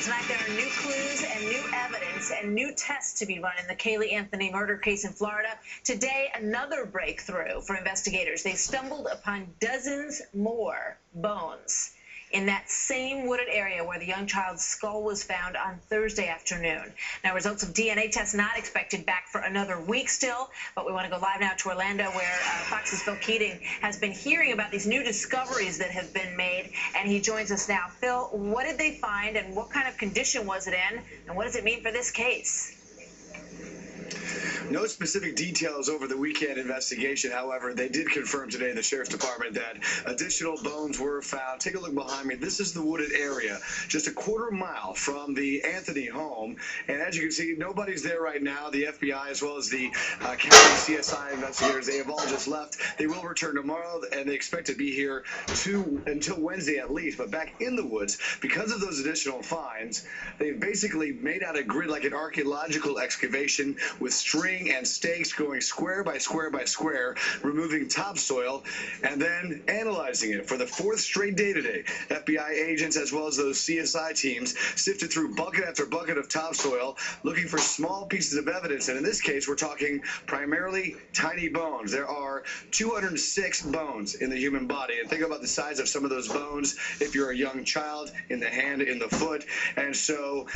tonight there are new clues and new evidence and new tests to be run in the Caylee Anthony murder case in Florida. Today, another breakthrough for investigators. They stumbled upon dozens more bones in that same wooded area where the young child's skull was found on Thursday afternoon. Now, results of DNA tests not expected back for another week still, but we want to go live now to Orlando, where Fox's Phil Keating has been hearing about these new discoveries that have been made, and he joins us now. Phil, what did they find, and what kind of condition was it in, and what does it mean for this case? No specific details over the weekend investigation. However, they did confirm today in the Sheriff's Department that additional bones were found. Take a look behind me. This is the wooded area, just a quarter-mile from the Anthony home. And as you can see, nobody's there right now. The FBI, as well as the county CSI investigators, they have all just left. They will return tomorrow, and they expect to be here until Wednesday at least. But back in the woods, because of those additional finds, they've basically made out a grid like an archaeological excavation with string and stakes going square by square by square, removing topsoil and then analyzing it. For the fourth straight day today, FBI agents as well as those CSI teams sifted through bucket after bucket of topsoil looking for small pieces of evidence. And in this case, we're talking primarily tiny bones. There are 206 bones in the human body. And think about the size of some of those bones if you're a young child, in the hand, in the foot. And so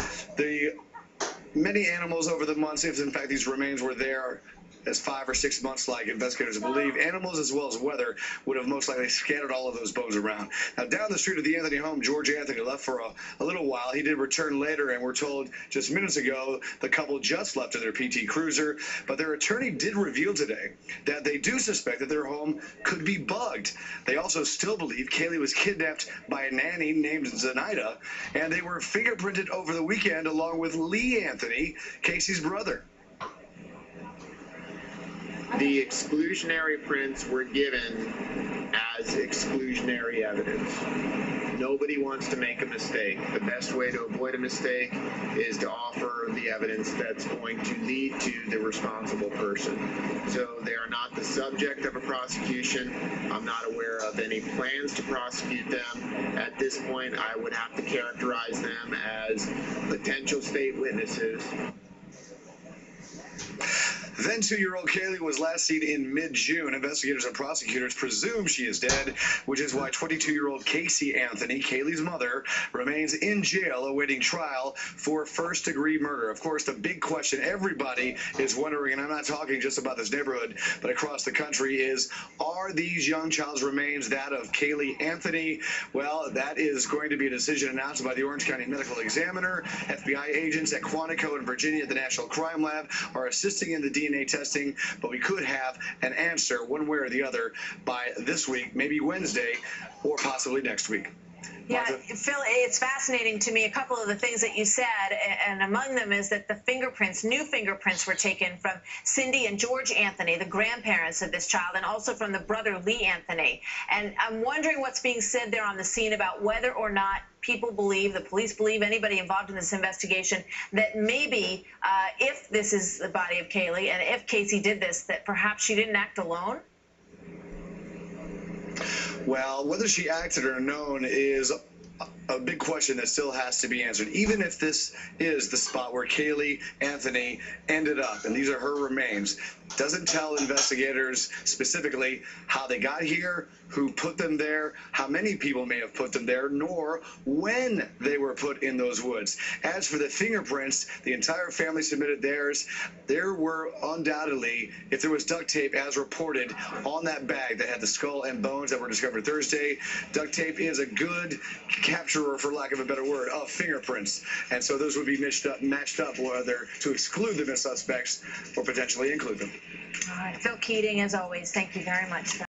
many animals over the months, if in fact these remains were there as 5 or 6 months, like investigators believe, animals as well as weather would have most likely scattered all of those bones around. Now, down the street of the Anthony home, George Anthony left for a little while. He did return later, and we're told just minutes ago the couple just left in their PT Cruiser. But their attorney did reveal today that they do suspect that their home could be bugged. They also still believe Caylee was kidnapped by a nanny named Zenaida, and they were fingerprinted over the weekend along with Lee Anthony, Casey's brother. The exclusionary prints were given as exclusionary evidence. Nobody wants to make a mistake. The best way to avoid a mistake is to offer the evidence that's going to lead to the responsible person. So they are not the subject of a prosecution. I'm not aware of any plans to prosecute them. At this point, I would have to characterize them as potential state witnesses. Then 2-year-old Caylee was last seen in mid-June. Investigators and prosecutors presume she is dead, which is why 22-year-old Casey Anthony, Caylee's mother, remains in jail awaiting trial for first-degree murder. Of course, the big question everybody is wondering, and I'm not talking just about this neighborhood, but across the country, is are these young child's remains that of Caylee Anthony? Well, that is going to be a decision announced by the Orange County Medical Examiner. FBI agents at Quantico in Virginia at the National Crime Lab are assisting in the DNA testing, but we could have an answer one way or the other by this week, maybe Wednesday, or possibly next week. Yeah, Phil, it's fascinating to me, a couple of the things that you said, and among them is that the fingerprints, new fingerprints were taken from Cindy and George Anthony, the grandparents of this child, and also from the brother Lee Anthony. And I'm wondering what's being said there on the scene about whether or not people believe, the police believe, anybody involved in this investigation, that maybe if this is the body of Caylee and if Casey did this, that perhaps she didn't act alone? Well, whether she acted or known is a big question that still has to be answered. Even if this is the spot where Caylee Anthony ended up, and these are her remains, doesn't tell investigators specifically how they got here, who put them there, how many people may have put them there, nor when they were put in those woods. As for the fingerprints, the entire family submitted theirs. There were undoubtedly, if there was duct tape as reported on that bag that had the skull and bones that were discovered Thursday, duct tape is a good capturer, for lack of a better word, of fingerprints. And so those would be matched up whether to exclude them as suspects or potentially include them. All right, Phil Keating, as always, thank you very much.